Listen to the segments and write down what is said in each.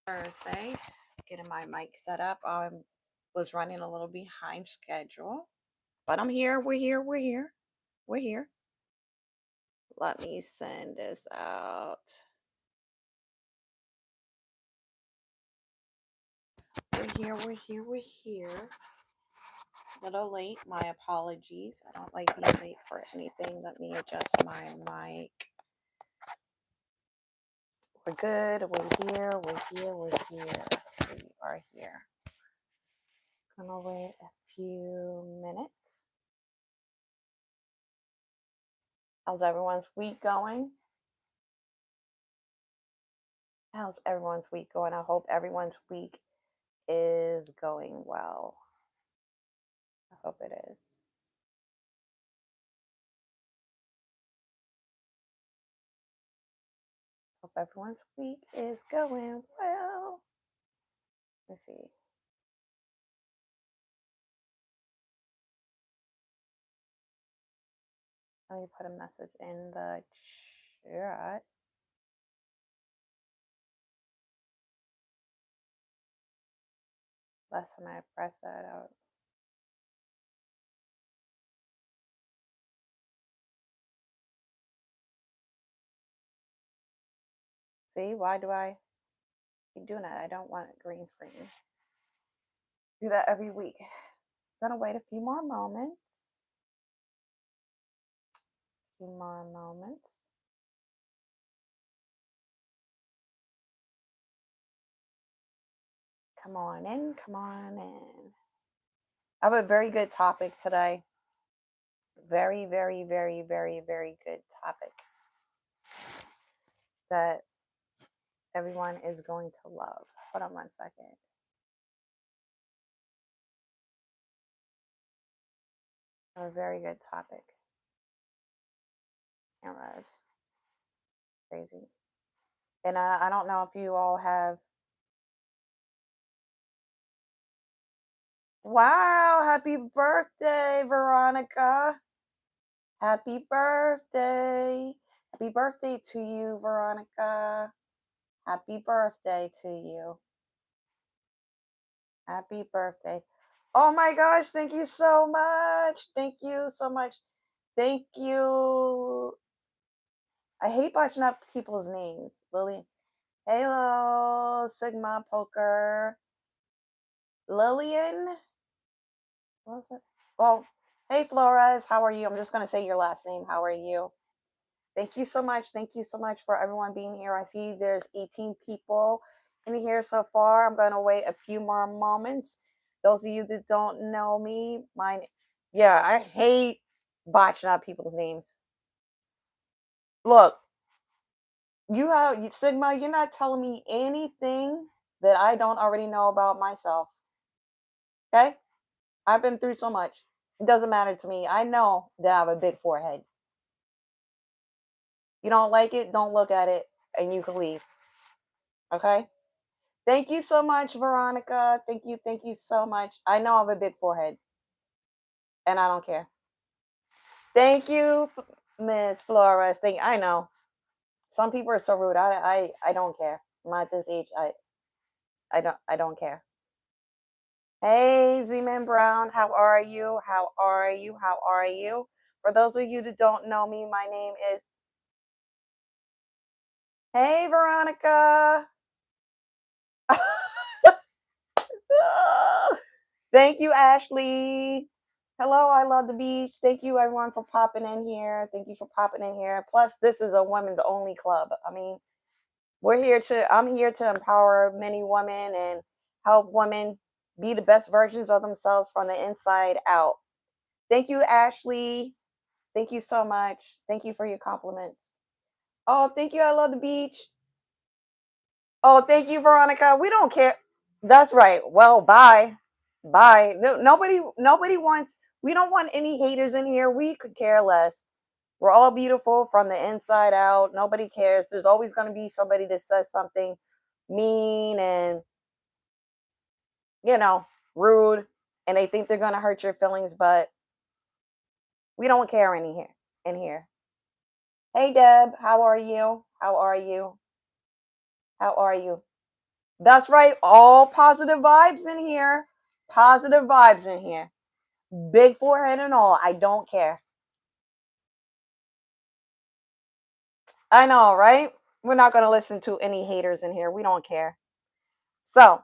Thursday, getting my mic set up. I was running a little behind schedule, but I'm here. We're here. We're here. We're here. Let me send this out. We're here. We're here. We're here. A little late. My apologies. I don't like being late for anything. Let me adjust my mic. We're good. We're here. We're here. We're here. We are here. Gonna wait a few minutes. How's everyone's week going? How's everyone's week going? I hope everyone's week is going well. I hope it is. Hope everyone's week is going well. Let's see. Let me put a message in the chat. Last time I pressed that out. See, why do I keep doing that? I don't want a green screen. Do that every week. Gonna wait a few more moments. A few more moments. Come on in, come on in. I have a very good topic today. Very, very, very, very, very good topic that everyone is going to love. Hold on 1 second. A very good topic. Cameras. Crazy. And I don't know if you all have. Wow, happy birthday, Veronica. Happy birthday. Happy birthday to you, Veronica. Happy birthday to you. Happy birthday. Oh my gosh, thank you so much. Thank you so much. Thank you. I hate botching up people's names. Lily. Hello, Sigma Poker. Lillian? Well, hey, Flores. How are you? I'm just going to say your last name. How are you? Thank you so much. Thank you so much for everyone being here. I see there's 18 people in here so far. I'm going to wait a few more moments. Those of you that don't know me, yeah, I hate botching up people's names. Look, Sigma, you're not telling me anything that I don't already know about myself. Okay? I've been through so much. It doesn't matter to me. I know that I have a big forehead. You don't like it, don't look at it, and you can leave. Okay? Thank you so much, Veronica. Thank you so much. I know I have a big forehead, and I don't care. Thank you, Miss Flores. I know. Some people are so rude. I don't care. I'm at this age. I don't care. Hey, Z-Man Brown, how are you? How are you? How are you? For those of you that don't know me, my name is. Hey, Veronica. Thank you, Ashley. Hello, I love the beach. Thank you, everyone, for popping in here. Thank you for popping in here. Plus, this is a women's only club. I mean, I'm here to empower many women and help women be the best versions of themselves from the inside out. Thank you, Ashley. Thank you so much. Thank you for your compliments. Oh, thank you. I love the beach. Oh, thank you, Veronica. We don't care. That's right. Well, bye. Bye. No, nobody wants, we don't want any haters in here. We could care less. We're all beautiful from the inside out. Nobody cares. There's always going to be somebody that says something mean and, you know, rude, and they think they're going to hurt your feelings, but we don't care in here. Hey, Deb, how are you? How are you? How are you? That's right. All positive vibes in here. Positive vibes in here. Big forehead and all. I don't care. I know, right? We're not going to listen to any haters in here. We don't care. So,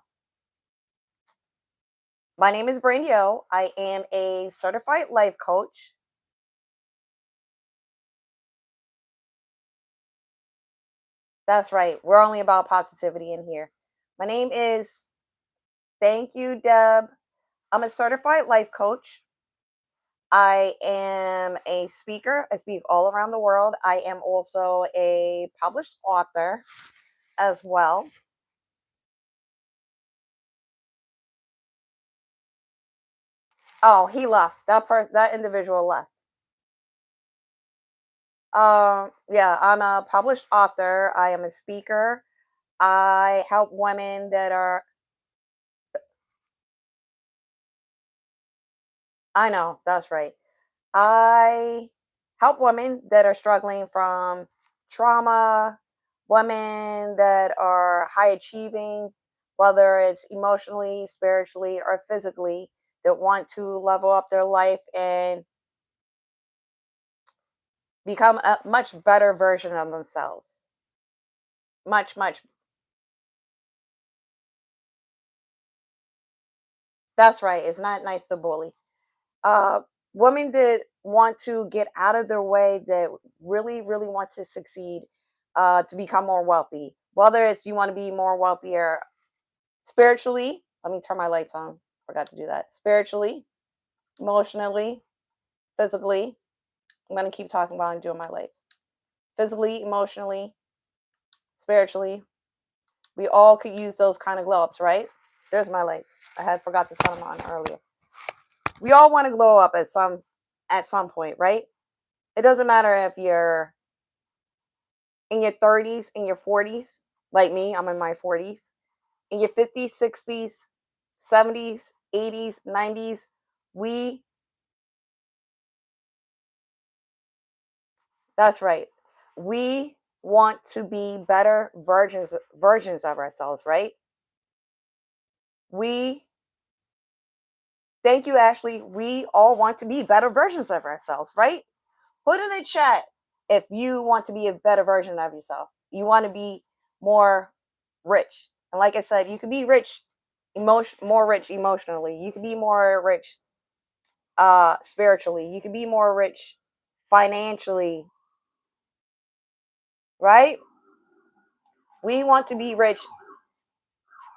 my name is Brandy O. I am a certified life coach. That's right. We're only about positivity in here. My name is, thank you, Deb. I'm a certified life coach. I am a speaker. I speak all around the world. I am also a published author as well. Oh, he left. That individual left. Yeah, I'm a published author. I am a speaker. I help women that are, I know, that's right. I help women that are struggling from trauma, women that are high achieving, whether it's emotionally, spiritually, or physically, that want to level up their life and become a much better version of themselves. Much, much. That's right. It's not nice to bully. uh, Women that want to get out of their way, that really, really want to succeed, to become more wealthy. Whether it's you want to be more wealthier spiritually, let me turn my lights on. Forgot to do that. Spiritually, emotionally, physically. I'm going to keep talking while I'm doing my lights. Physically, emotionally, spiritually. We all could use those kind of glow ups, right? There's my lights. I had forgot to turn them on earlier. We all want to glow up at some point, right? It doesn't matter if you're in your 30s, in your 40s, like me, I'm in my 40s, in your 50s, 60s, 70s, 80s, 90s, we, that's right. We want to be better versions of ourselves, right? We Thank you, Ashley. We all want to be better versions of ourselves, right? Put in the chat if you want to be a better version of yourself. You want to be more rich. And like I said, you can be rich more rich emotionally. You can be more rich spiritually. You can be more rich financially, right? We want to be rich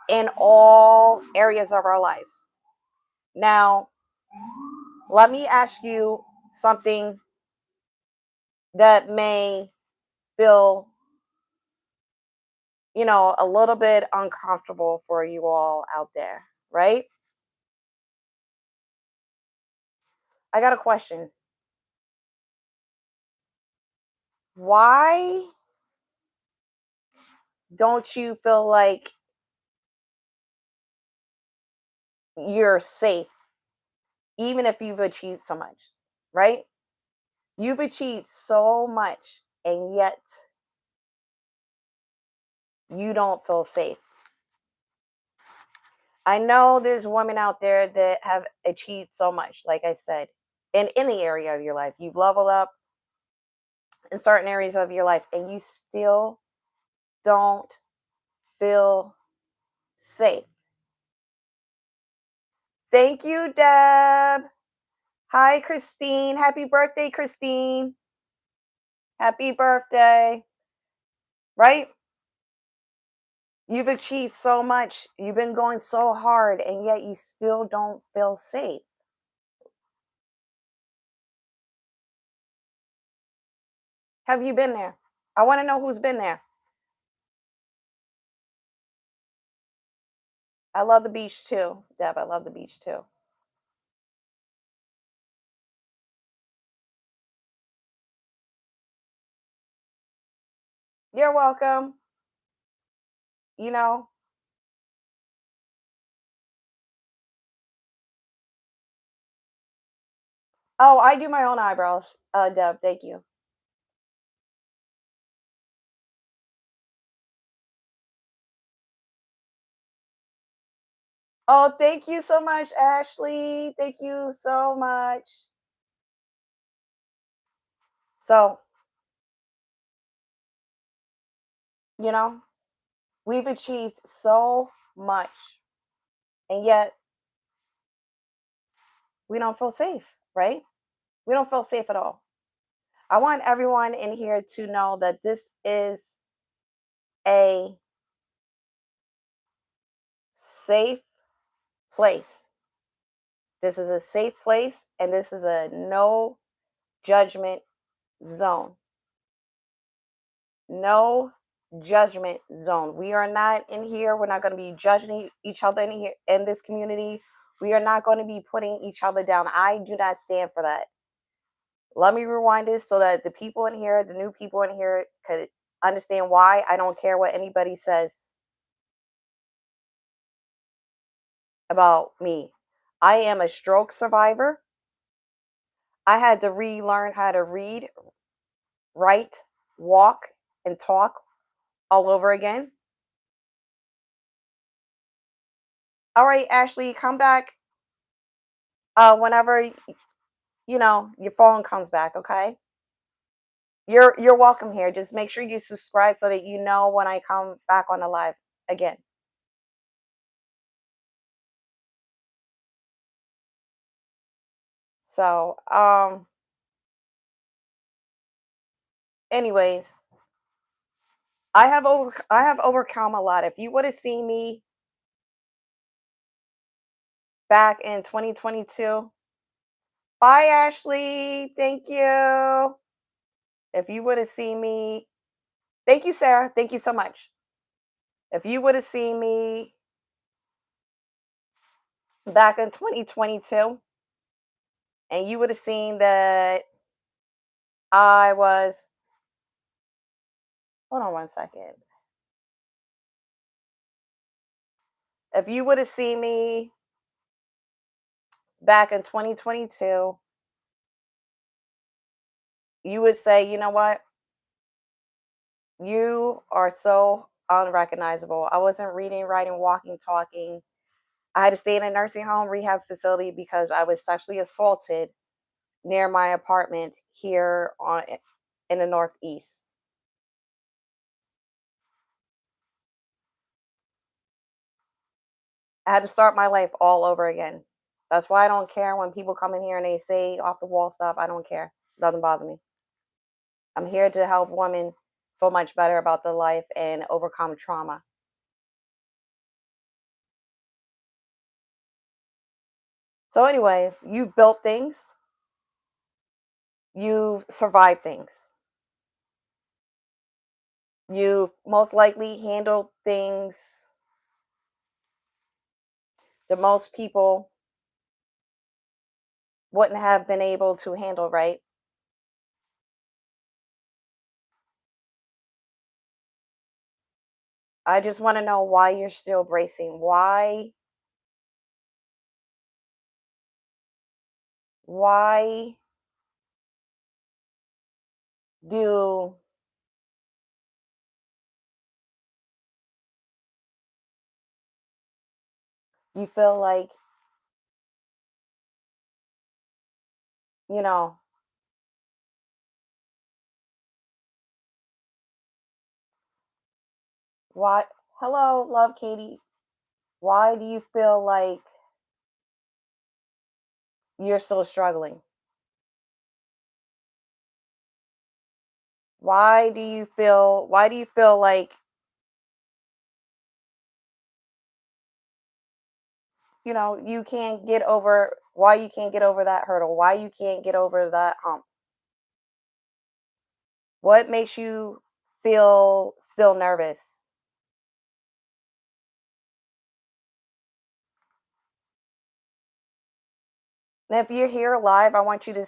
in all areas of our lives. Now, let me ask you something that may feel, a little bit uncomfortable for you all out there, right? I got a question. Why don't you feel like you're safe, even if you've achieved so much, right? You've achieved so much, and yet you don't feel safe. I know there's women out there that have achieved so much, like I said, in any area of your life. You've leveled up in certain areas of your life, and you still don't feel safe. Thank you, Deb. Hi, Christine. Happy birthday, Christine. Happy birthday. Right? You've achieved so much. You've been going so hard, and yet you still don't feel safe. Have you been there? I want to know who's been there. I love the beach too, Deb. I love the beach too. You're welcome. You know, oh, I do my own eyebrows, Deb. Thank you. Oh, thank you so much, Ashley. Thank you so much. So, you know, we've achieved so much, and yet we don't feel safe, right? We don't feel safe at all. I want everyone in here to know that this is a safe place. This is a safe place, and this is a no judgment zone. No judgment zone. We are not in here. We're not going to be judging each other in here in this community. We are not going to be putting each other down. I do not stand for that. Let me rewind this so that the people in here, the new people in here, could understand why I don't care what anybody says about me. I am a stroke survivor. I had to relearn how to read, write, walk, and talk all over again. All right, Ashley, come back whenever your phone comes back. Okay, you're welcome here. Just make sure you subscribe so that you know when I come back on the live again. So, anyways, I have overcome a lot. If you would have seen me back in 2022, bye, Ashley. Thank you. If you would have seen me, thank you, Sarah. Thank you so much. If you would have seen me back in 2022, and you would have seen that I was, hold on one second. If you would have seen me back in 2022, you would say, you know what? You are so unrecognizable. I wasn't reading, writing, walking, talking. I had to stay in a nursing home rehab facility because I was sexually assaulted near my apartment here in the Northeast. I had to start my life all over again. That's why I don't care when people come in here and they say off the wall stuff. I don't care. It doesn't bother me. I'm here to help women feel much better about their life and overcome trauma. So, anyway, you've built things, you've survived things, you've most likely handled things that most people wouldn't have been able to handle, right? I just want to know why you're still bracing. Why do you feel like, you know, why? Hello, love Katie. Why do you feel like you're still struggling? Why do you feel like, you can't get over why you can't get over that hurdle? Why you can't get over that hump? What makes you feel still nervous? And if you're here live, I want you to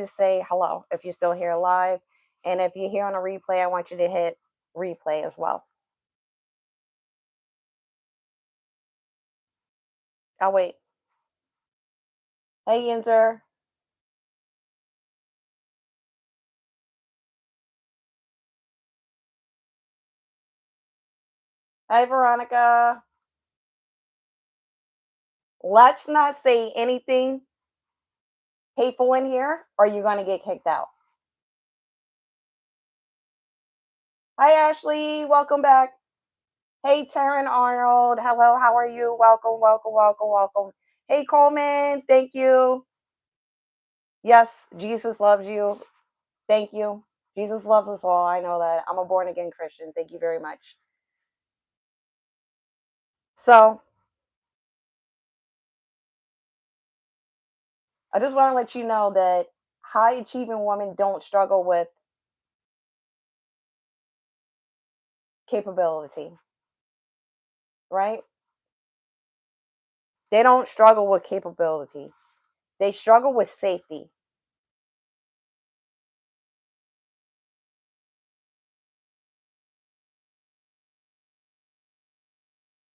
say hello if you're still here live. And if you're here on a replay, I want you to hit replay as well. I'll wait. Hey Yinzer. Hi Veronica. Let's not say anything hateful in here or you're going to get kicked out. Hi, Ashley. Welcome back. Hey, Taryn Arnold. Hello. How are you? Welcome, welcome, welcome, welcome. Hey, Coleman. Thank you. Yes, Jesus loves you. Thank you. Jesus loves us all. I know that. I'm a born again Christian. Thank you very much. So, I just want to let you know that high achieving women don't struggle with capability, right? They don't struggle with capability. They struggle with safety.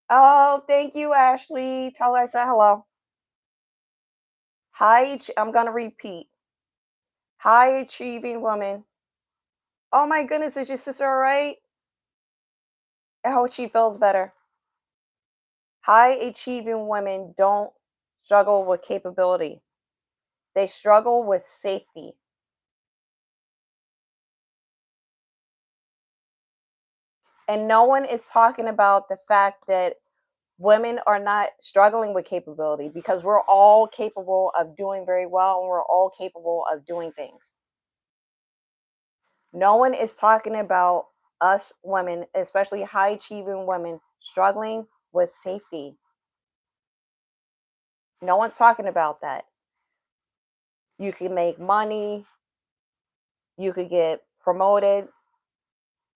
Oh, thank you, Ashley. Tell her I said hello. I'm going to repeat. High achieving woman. Oh my goodness, is your sister all right? I hope she feels better. High achieving women don't struggle with capability. They struggle with safety. And no one is talking about the fact that women are not struggling with capability because we're all capable of doing very well and we're all capable of doing things. No one is talking about us women, especially high achieving women, struggling with safety. No one's talking about that. You can make money, you could get promoted,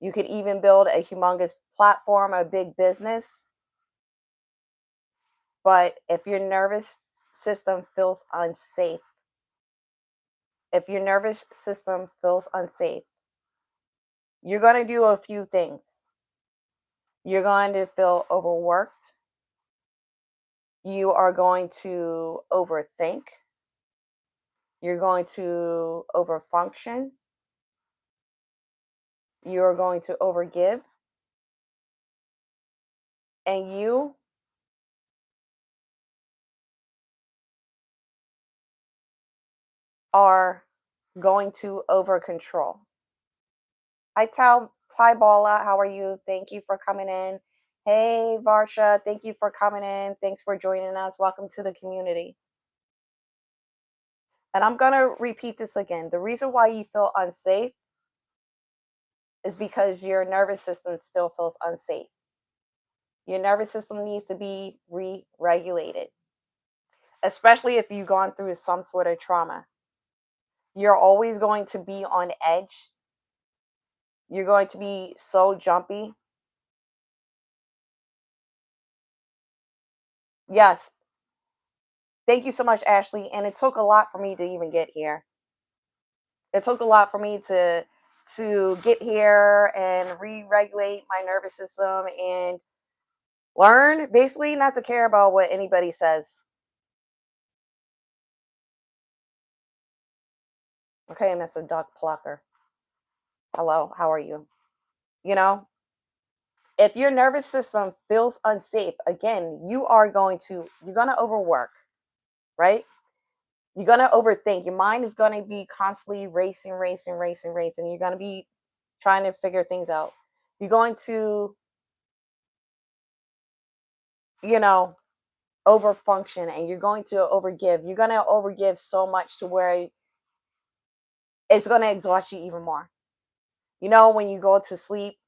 you could even build a humongous platform, a big business. But if your nervous system feels unsafe, if your nervous system feels unsafe, you're going to do a few things. You're going to feel overworked. You are going to overthink. You're going to overfunction. You're going to overgive. And you are going to over control. Hi, Ty Bala. How are you? Thank you for coming in. Hey, Varsha. Thank you for coming in. Thanks for joining us. Welcome to the community. And I'm going to repeat this again. The reason why you feel unsafe is because your nervous system still feels unsafe. Your nervous system needs to be re regulated, especially if you've gone through some sort of trauma. You're always going to be on edge. You're going to be so jumpy. Yes. Thank you so much, Ashley. And it took a lot for me to even get here. It took a lot for me to get here and re-regulate my nervous system and learn basically not to care about what anybody says. Okay, Mr. Duck Plucker. Hello, how are you? You know, if your nervous system feels unsafe, again, you're going to overwork, right? You're going to overthink. Your mind is going to be constantly racing, racing, racing, racing. You're going to be trying to figure things out. You're going to, you know, overfunction and you're going to overgive. You're going to overgive so much to where it's going to exhaust you even more. You know, when you go to sleep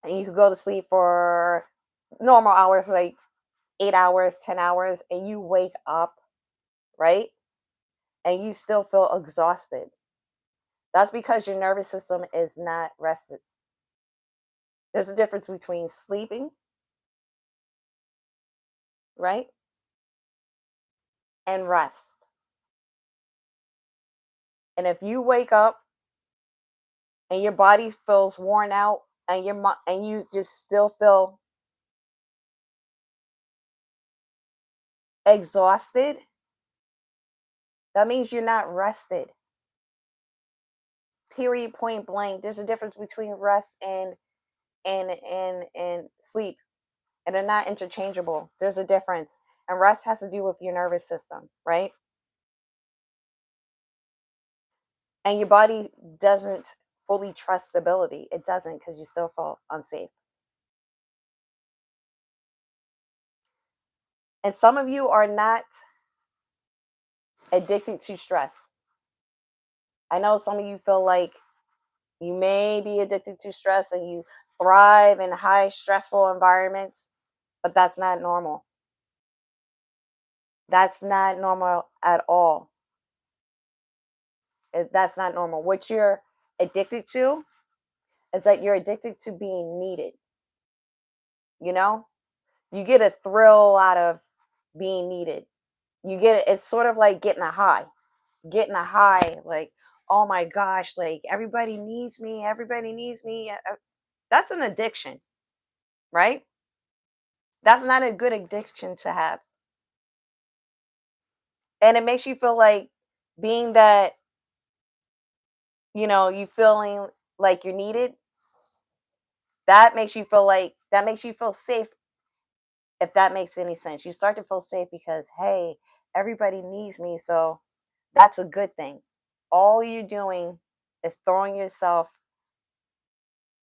and you could go to sleep for normal hours, like 8 hours, 10 hours, and you wake up, right? And you still feel exhausted. That's because your nervous system is not rested. There's a difference between sleeping, right? And rest. And if you wake up and your body feels worn out and and you just still feel exhausted, that means you're not rested. Period, point blank. There's a difference between rest and sleep. And they're not interchangeable. There's a difference. And rest has to do with your nervous system, right? And your body doesn't fully trust stability. It doesn't, because you still feel unsafe. And some of you are not addicted to stress. I know some of you feel like you may be addicted to stress and you thrive in high stressful environments, but that's not normal. That's not normal at all. That's not normal. What you're addicted to is that you're addicted to being needed. You know, you get a thrill out of being needed. It's sort of like getting a high, like, oh my gosh, like everybody needs me, everybody needs me. That's an addiction, right? That's not a good addiction to have. And it makes you feel like being that, you feeling like you're needed, that makes you feel safe. If that makes any sense, you start to feel safe because, hey, everybody needs me, so that's a good thing. All you're doing is throwing yourself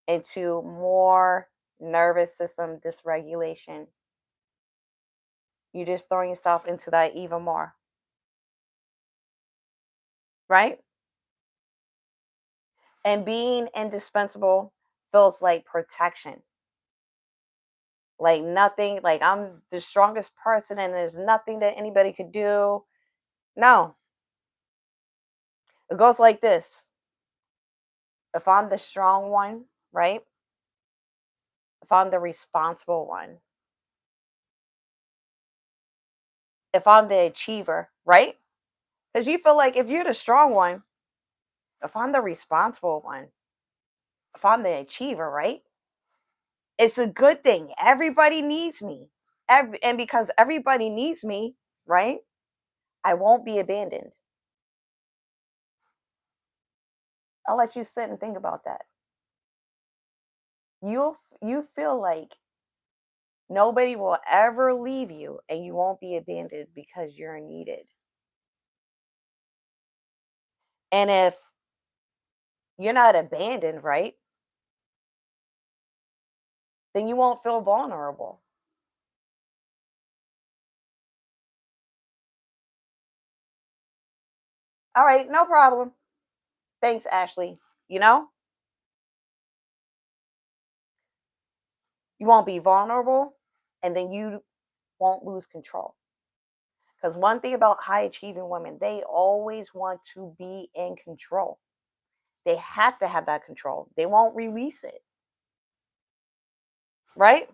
into more nervous system dysregulation. You're just throwing yourself into that even more, right? And being indispensable feels like protection. Like nothing, like I'm the strongest person and there's nothing that anybody could do. No, it goes like this. If I'm the strong one, right? If I'm the responsible one, if I'm the achiever, right? Because you feel like if you're the strong one, if I'm the responsible one, if I'm the achiever, right? It's a good thing. Everybody needs me. And because everybody needs me, right? I won't be abandoned. I'll let you sit and think about that. You feel like nobody will ever leave you and you won't be abandoned because you're needed. And if you're not abandoned, right? Then you won't feel vulnerable. All right, no problem. Thanks, Ashley. You know, you won't be vulnerable and then you won't lose control. Because one thing about high achieving women, they always want to be in control. They have to have that control. They won't release it. Right?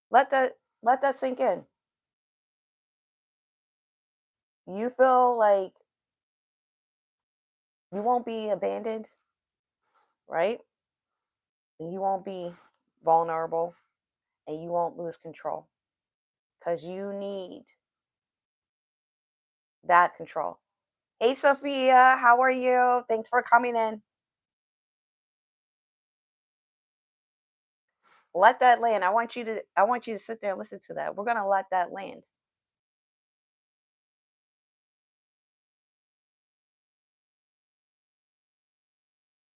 Let that sink in. You feel like you won't be abandoned, right? And you won't be vulnerable and you won't lose control because you need that control. Hey, Sophia, how are you? Thanks for coming in. Let that land. I want you to sit there and listen to that. We're going to let that land.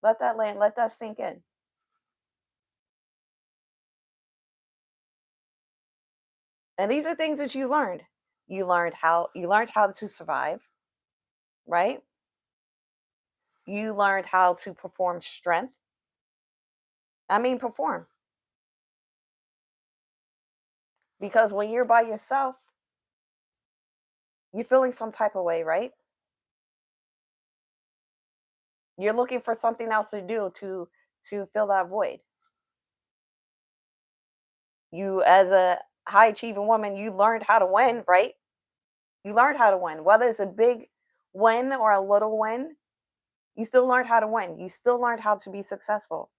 Let that land. Let that sink in. And these are things that you learned. You learned how to survive, right? You learned how to perform strength. I mean perform. Because when you're by yourself, you're feeling some type of way, right? You're looking for something else to do to fill that void. You, as a high achieving woman, you learned how to win, right? You learned how to win. Whether it's a big win or a little win, you still learned how to win. You still learned how to be successful.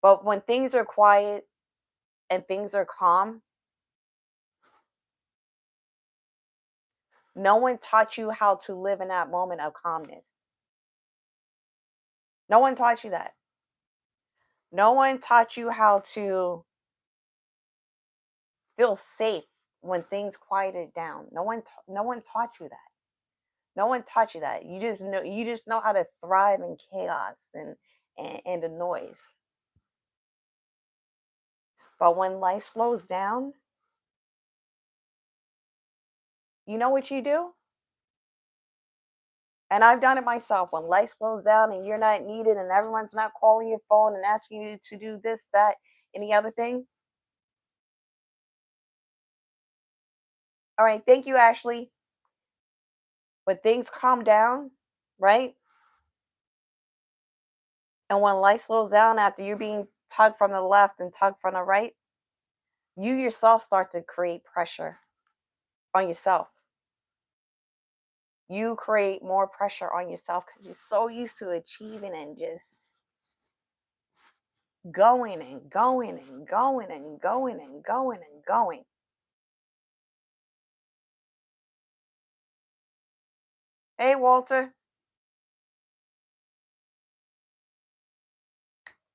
But when things are quiet and things are calm, no one taught you how to live in that moment of calmness. No one taught you that. No one taught you how to feel safe when things quieted down. No one taught you that. No one taught you that. You just know how to thrive in chaos and the noise. But when life slows down, you know what you do? And I've done it myself. When life slows down and you're not needed and everyone's not calling your phone and asking you to do this, that, any other thing. All right, thank you, Ashley. When things calm down, right? And when life slows down after you're being tugged from the left and tugged from the right, you yourself start to create pressure on yourself. You create more pressure on yourself because you're so used to achieving and just going and going and going and going and going and going. Hey, Walter.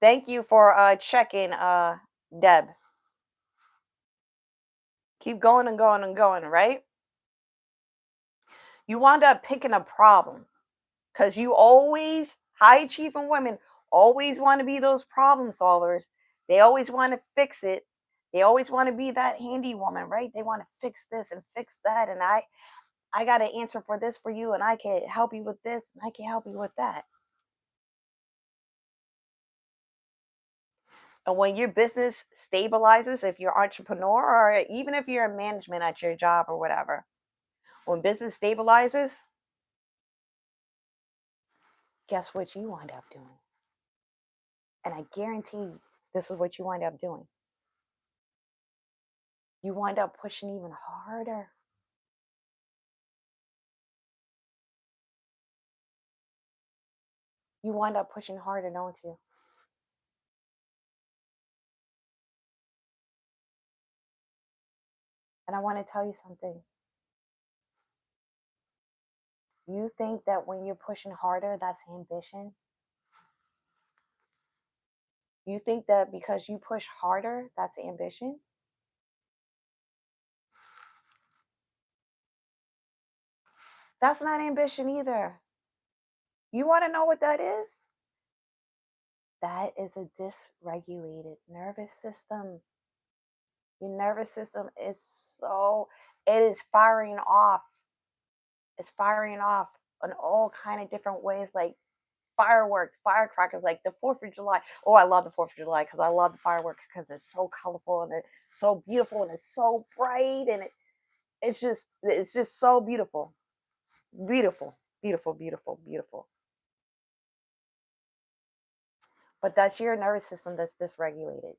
Thank you for checking, Deb. Keep going and going and going, right? You wind up picking a problem because you always, high achieving women always want to be those problem solvers. They always want to fix it. They always want to be that handy woman, right? They want to fix this and fix that. And I got an answer for this for you, and I can help you with this, and I can help you with that. And when your business stabilizes, if you're an entrepreneur or even if you're in management at your job or whatever, when business stabilizes, guess what you wind up doing? And I guarantee you, this is what you wind up doing. You wind up pushing even harder. You wind up pushing harder, don't you? And I want to tell you something. You think that when you're pushing harder, that's ambition? You think that because you push harder, that's ambition? That's not ambition either. You want to know what that is? That is a dysregulated nervous system. Your nervous system is it is firing off. It's firing off in all kind of different ways, like fireworks, firecrackers, like the 4th of July. Oh, I love the 4th of July because I love the fireworks because it's so colorful and it's so beautiful and it's so bright and it's just so beautiful. Beautiful, beautiful, beautiful, beautiful. But that's your nervous system that's dysregulated.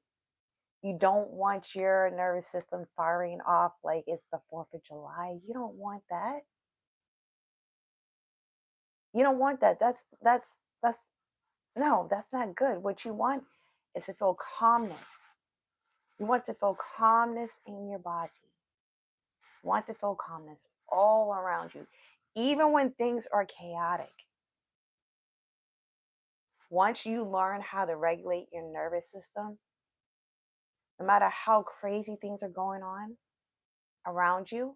You don't want your nervous system firing off like it's the 4th of July. You don't want that. You don't want that. That's no, that's not good. What you want is to feel calmness. You want to feel calmness in your body. You want to feel calmness all around you. Even when things are chaotic. Once you learn how to regulate your nervous system, no matter how crazy things are going on around you.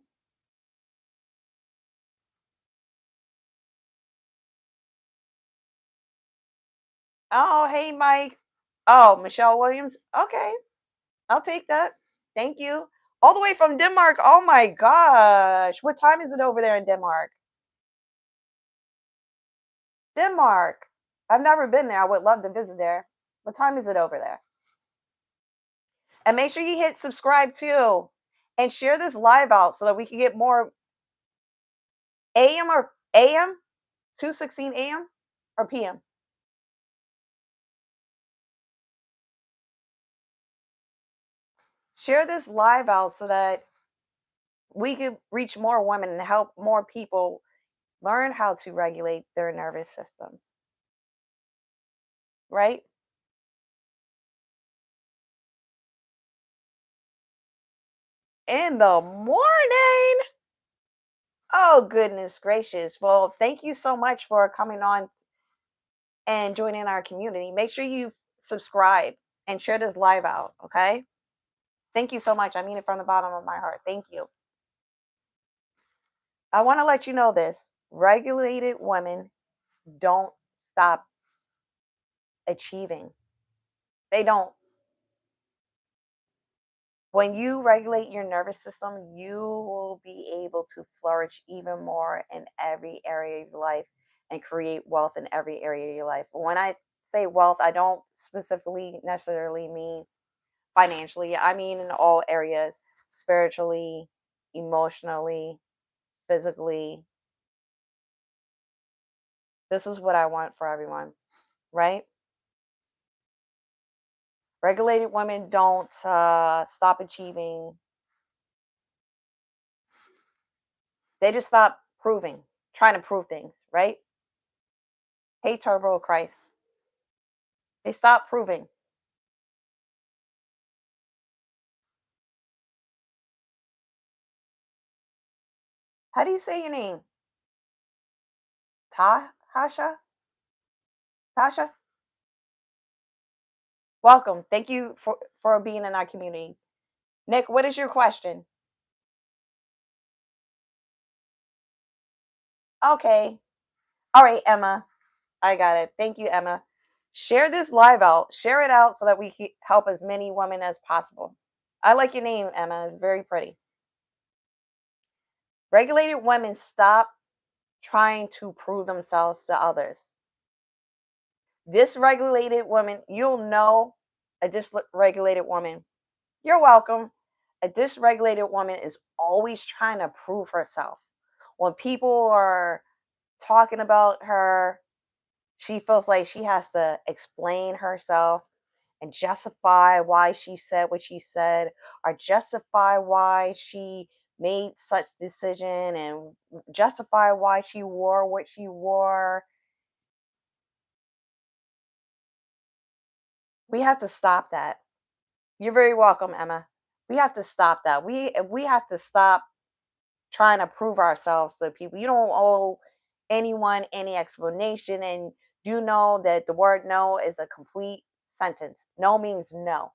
Oh, hey, Mike. Oh, Michelle Williams. Okay, I'll take that. Thank you. All the way from Denmark. Oh my gosh. What time is it over there in Denmark? Denmark. I've never been there. I would love to visit there. What time is it over there? And make sure you hit subscribe too. And share this live out so that we can get more AM or AM? 2:16 AM or PM? Share this live out so that we can reach more women and help more people learn how to regulate their nervous system, right? In the morning. Oh, goodness gracious. Well, thank you so much for coming on. and join in our community. Make sure you subscribe and share this live out, okay? Thank you so much. I mean it from the bottom of my heart. Thank you. I want to let you know this. Regulated women don't stop achieving. They don't. When you regulate your nervous system, you will be able to flourish even more in every area of your life and create wealth in every area of your life. When I say wealth, I don't specifically necessarily mean financially. I mean in all areas, spiritually, emotionally, physically. This is what I want for everyone, right? Regulated women don't stop achieving. They just stop proving, trying to prove things, right? Hey, Turbo Christ. They stop proving. How do you say your name? Hasha? Tasha? Welcome. Thank you for being in our community. Nick, what is your question? Okay. All right, Emma. I got it. Thank you, Emma. Share this live out. Share it out so that we can help as many women as possible. I like your name, Emma. It's very pretty. Regulated women stop trying to prove themselves to others. Dysregulated woman, you'll know a dysregulated woman. You're welcome. A dysregulated woman is always trying to prove herself. When people are talking about her, she feels like she has to explain herself and justify why she said what she said, or justify why she made such decision, and justify why she wore what she wore. We have to stop that. You're very welcome, Emma. We have to stop that. We have to stop trying to prove ourselves to people. You don't owe anyone any explanation, and you know that the word no is a complete sentence. No means no.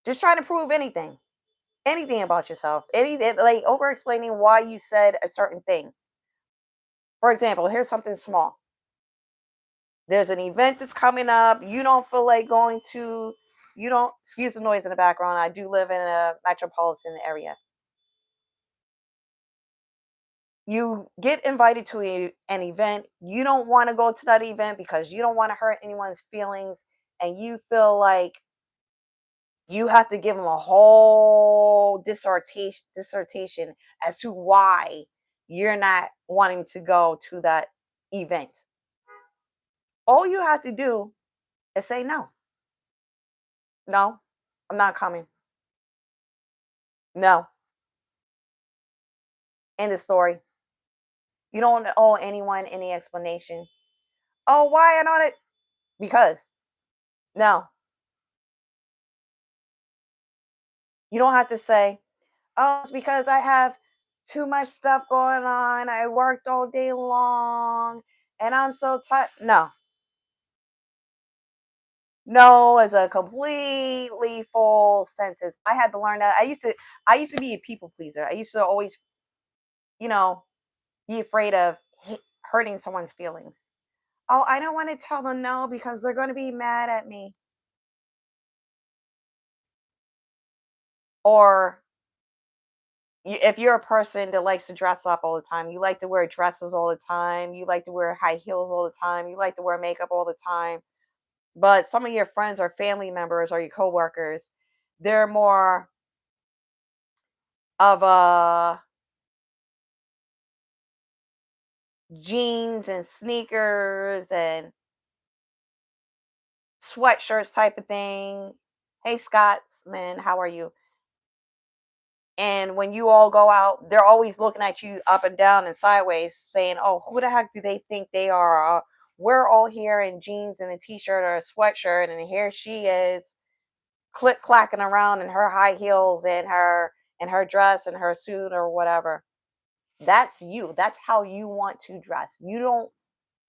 Just trying to prove anything about yourself, anything like over explaining why you said a certain thing. For example, here's something small. There's an event that's coming up. You don't feel like going to, you don't, excuse the noise in the background. I do live in a metropolitan area. You get invited to an event. You don't want to go to that event because you don't want to hurt anyone's feelings. And you feel like you have to give them a whole dissertation as to why you're not wanting to go to that event. All you have to do is say no. No, I'm not coming. No. End of story. You don't owe anyone any explanation. Oh, why I not it? Because no. You don't have to say, oh, it's because I have too much stuff going on. I worked all day long and I'm so tired. No. No is a completely full sentence. I had to learn that. I used to be a people pleaser. I used to always, you know, be afraid of hurting someone's feelings. Oh, I don't want to tell them no because they're going to be mad at me. Or if you're a person that likes to dress up all the time, you like to wear dresses all the time, you like to wear high heels all the time, you like to wear makeup all the time, but some of your friends or family members or your coworkers, they're more of a jeans and sneakers and sweatshirts type of thing. Hey, Scotsman, how are you? And when you all go out, they're always looking at you up and down and sideways, saying, "Oh, who the heck do they think they are?" We're all here in jeans and a t-shirt or a sweatshirt, and here she is, click clacking around in her high heels and her dress and her suit or whatever. That's you. That's how you want to dress. You don't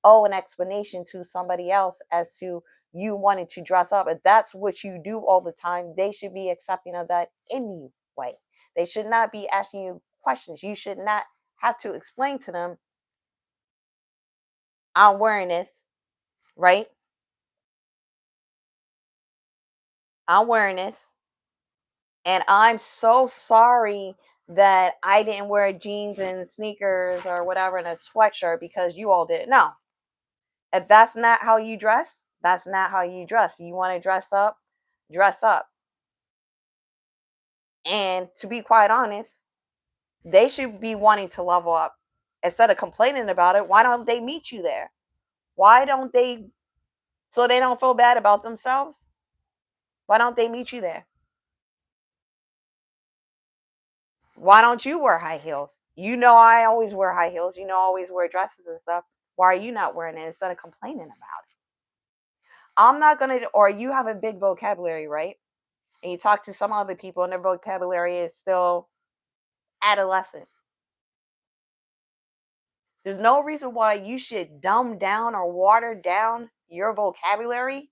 owe an explanation to somebody else as to you wanting to dress up. If that's what you do all the time, they should be accepting of that anyway. They should not be asking you questions. You should not have to explain to them, I'm wearing this, right? I'm wearing this. And I'm so sorry that I didn't wear jeans and sneakers or whatever and a sweatshirt because you all did. No, if that's not how you dress, that's not how you dress. You want to dress up, dress up. And to be quite honest, they should be wanting to level up instead of complaining about it. Why don't they meet you there? Why don't they, so they don't feel bad about themselves? Why don't they meet you there? Why don't you wear high heels? You know, I always wear high heels. You know, I always wear dresses and stuff. Why are you not wearing it instead of complaining about it? I'm not going to, or you have a big vocabulary, right? And you talk to some other people and their vocabulary is still adolescent. There's no reason why you should dumb down or water down your vocabulary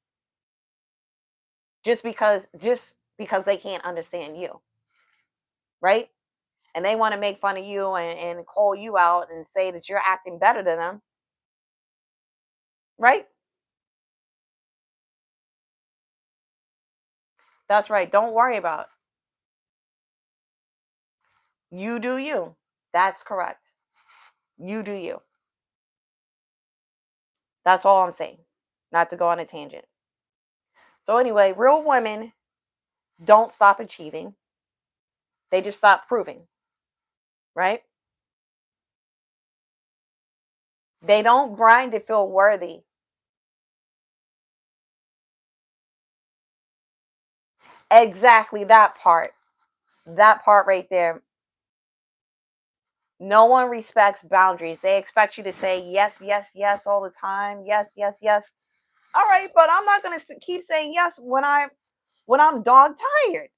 just because they can't understand you, right? And they want to make fun of you and call you out and say that you're acting better than them, right? That's right. Don't worry about it. You do you. That's correct. You do you. That's all I'm saying. Not to go on a tangent. So anyway, real women don't stop achieving. They just stop proving, right? They don't grind to feel worthy. Exactly that part. That part right there. No one respects boundaries. They expect you to say yes, yes, yes all the time. Yes, yes, yes. All right, but I'm not going to keep saying yes when I'm dog tired.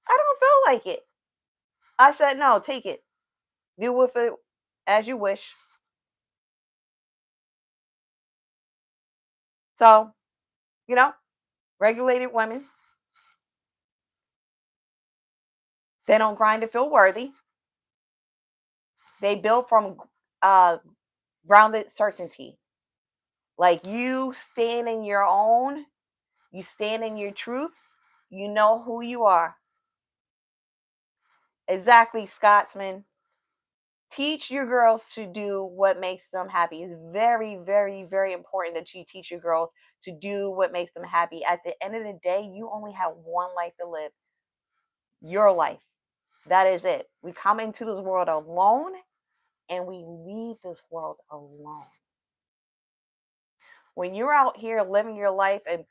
I don't feel like it. I said no, take it. Do with it as you wish. So, you know, regulated women, they don't grind to feel worthy. They build from uh, grounded certainty. Like you stand in your own, you stand in your truth, you know who you are. Exactly, Scotsman. Teach your girls to do what makes them happy. It's very, very, very important that you teach your girls to do what makes them happy. At the end of the day, you only have one life to live, your life. That is it. We come into this world alone and we leave this world alone. When you're out here living your life and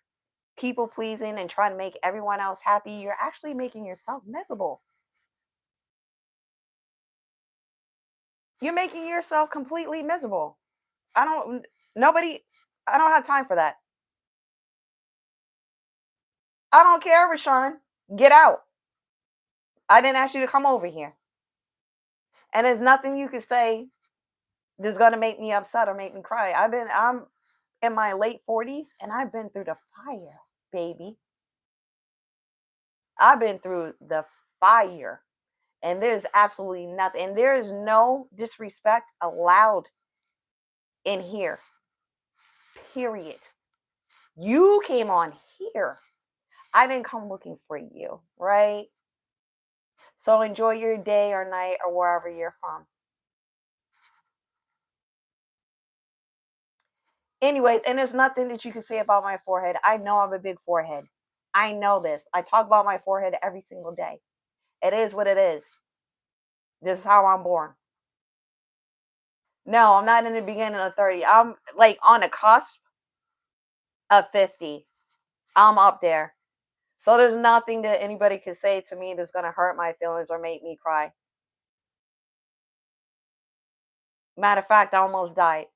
people pleasing and trying to make everyone else happy, you're actually making yourself miserable. You're making yourself completely miserable. I don't, nobody, I don't have time for that. I don't care, Rashawn. Get out. I didn't ask you to come over here. And there's nothing you could say that's gonna make me upset or make me cry. I'm in my late 40s and I've been through the fire, baby. I've been through the fire. And there's absolutely nothing. And there is no disrespect allowed in here. Period. You came on here. I didn't come looking for you, right? So enjoy your day or night or wherever you're from. Anyways, and there's nothing that you can say about my forehead. I know I have a big forehead. I know this. I talk about my forehead every single day. It is what it is. This is how I'm born. No, I'm not in the beginning of 30. I'm like on the cusp of 50. I'm up there. So there's nothing that anybody could say to me that's going to hurt my feelings or make me cry. Matter of fact, I almost died.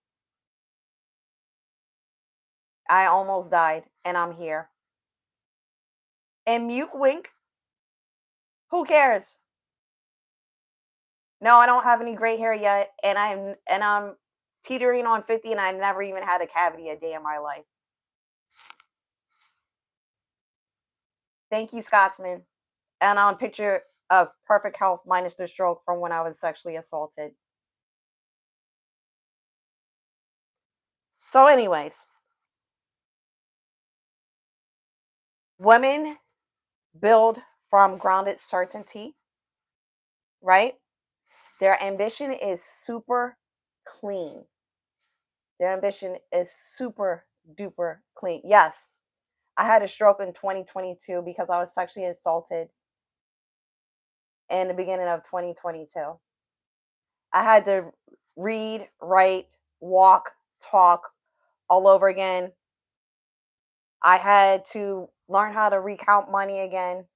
I almost died and I'm here. And mute wink. Who cares? No, I don't have any gray hair yet, and I'm teetering on 50, and I never even had a cavity a day in my life. Thank you, Scotsman. And on picture of perfect health minus the stroke from when I was sexually assaulted. So, anyways, women build from grounded certainty, right? Their ambition is super clean. Their ambition is super duper clean. Yes, I had a stroke in 2022 because I was sexually assaulted in the beginning of 2022. I had to read, write, walk, talk all over again. I had to learn how to recount money again.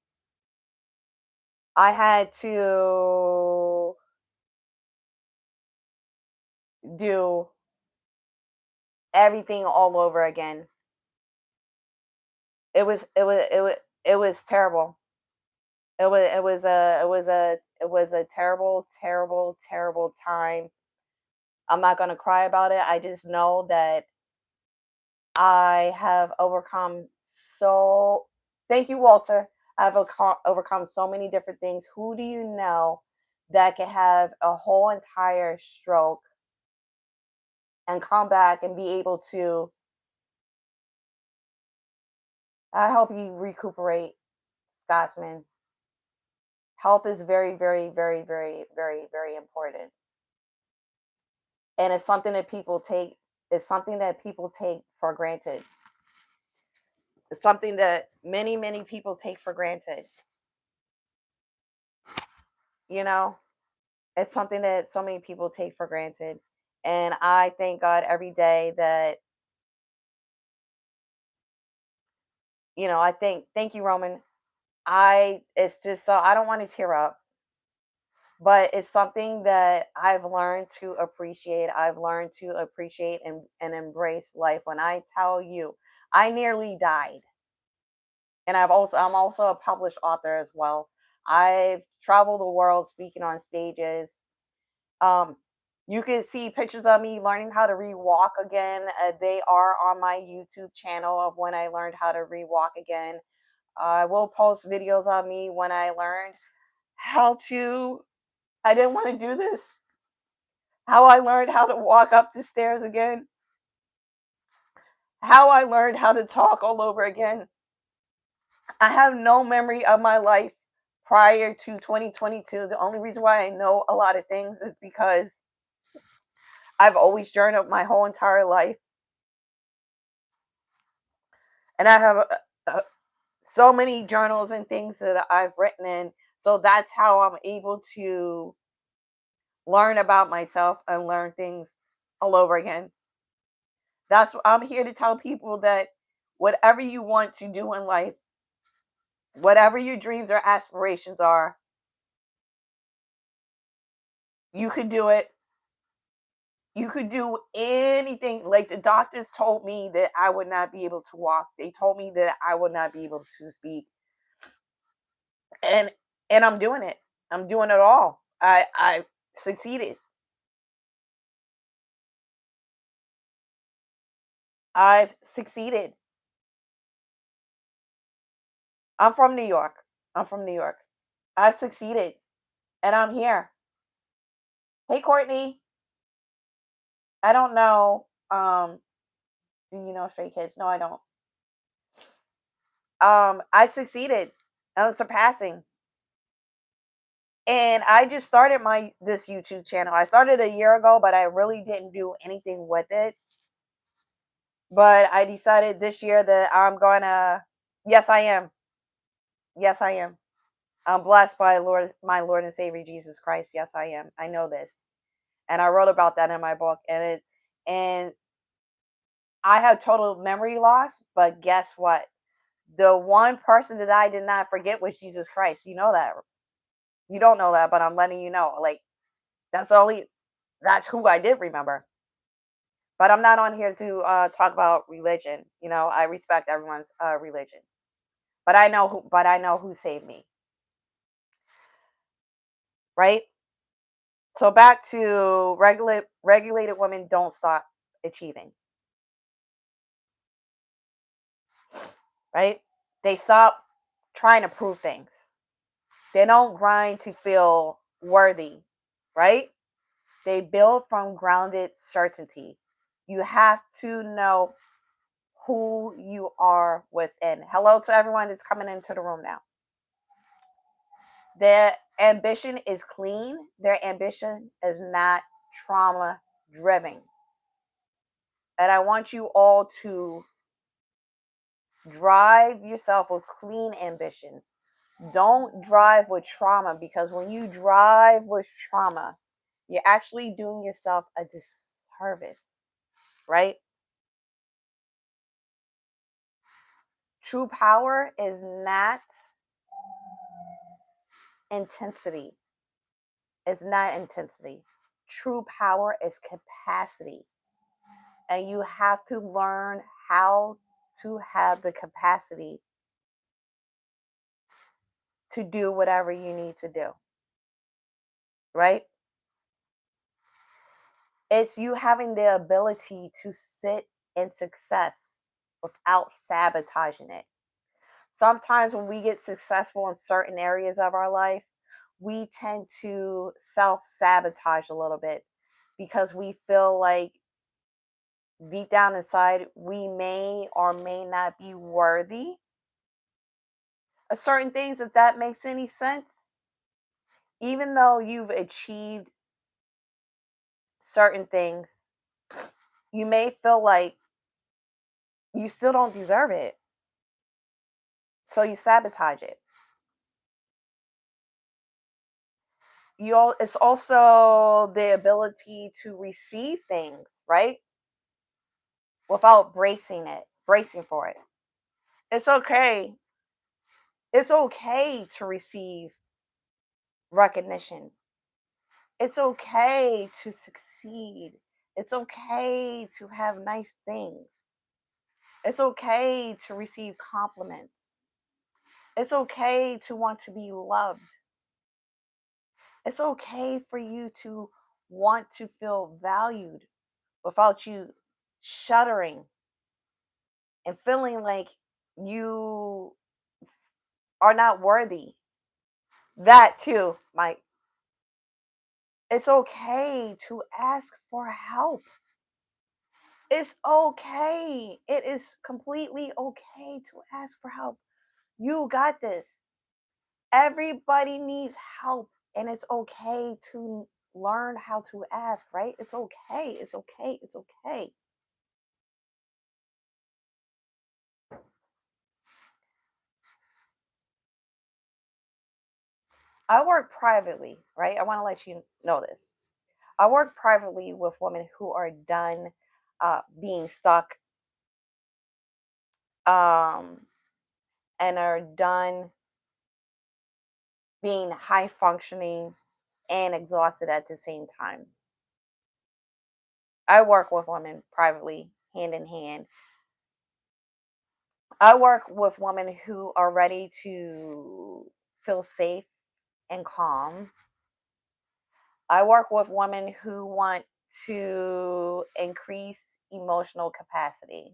I had to do everything all over again. It was terrible. It was a terrible, terrible, terrible time. I'm not gonna cry about it. I just know that I have overcome so. Thank you, Walter. I've overcome so many different things. Who do you know that can have a whole entire stroke and come back and be able to help you recuperate, Scotsman? Health is very, very, very, very, very, very important, and it's something that people take. It's something that people take for granted. It's something that many, many people take for granted. You know, it's something that so many people take for granted. And I thank God every day that, I thank you, Roman. It's just so, I don't want to tear up, but it's something that I've learned to appreciate. I've learned to appreciate and embrace life. When I tell you, I nearly died. And I'm also a published author as well. I've traveled the world speaking on stages. Um, you can see pictures of me learning how to re-walk again. They are on my YouTube channel of when I learned how to re-walk again. I will post videos of me when I learned how to. I didn't want to do this. How I learned how to walk up the stairs again. How I learned how to talk all over again. I have no memory of my life prior to 2022. The only reason why I know a lot of things is because I've always journaled my whole entire life. And I have so many journals and things that I've written in. So that's how I'm able to learn about myself and learn things all over again. That's what I'm here to tell people, that whatever you want to do in life, whatever your dreams or aspirations are, you could do it. You could do anything. Like, the doctors told me that I would not be able to walk. They told me that I would not be able to speak. And I'm doing it. I'm doing it all. I succeeded. I've succeeded. I'm from New York. I'm from New York. I've succeeded, and I'm here. Hey, Courtney. I don't know. Do you know Stray Kids? No, I don't. I succeeded. I'm surpassing, and I just started my this YouTube channel. I started a year ago, but I really didn't do anything with it. But I decided this year that I'm gonna. Yes, I am. Yes, I am. I'm blessed by my Lord and Savior Jesus Christ. Yes, I am. I know this, and I wrote about that in my book. And I have total memory loss. But guess what? The one person that I did not forget was Jesus Christ. You know that. You don't know that, but I'm letting you know. Like, that's only that's who I did remember. But I'm not on here to talk about religion. I respect everyone's religion. But I know who saved me, right? So back to regulated women don't stop achieving, right? They stop trying to prove things. They don't grind to feel worthy, right? They build from grounded certainty. You have to know who you are within. Hello to everyone that's coming into the room now. Their ambition is clean. Their ambition is not trauma driven. And I want you all to drive yourself with clean ambition. Don't drive with trauma, because when you drive with trauma, you're actually doing yourself a disservice, right? True power is not intensity. It's not intensity. True power is capacity. And you have to learn how to have the capacity to do whatever you need to do, right? It's you having the ability to sit in success without sabotaging it. Sometimes when we get successful in certain areas of our life, we tend to self sabotage a little bit because we feel like deep down inside we may or may not be worthy of certain things, if that makes any sense. Even though you've achieved certain things, you may feel like you still don't deserve it. So you sabotage it. It's also the ability to receive things, right? Without bracing for it. It's okay. It's okay to receive recognition. It's okay to succeed. It's okay to have nice things. It's okay to receive compliments. It's okay to want to be loved. It's okay for you to want to feel valued without you shuddering and feeling like you are not worthy. That too, Mike. It's okay to ask for help. It's okay. It is completely okay to ask for help. You got this. Everybody needs help, and it's okay to learn how to ask, right? It's okay. It's okay. It's okay. I work privately, right? I want to let you know this. I work privately with women who are done being stuck, um, and are done being high functioning and exhausted at the same time. I work with women privately, hand in hand. I work with women who are ready to feel safe and calm. I work with women who want to increase emotional capacity.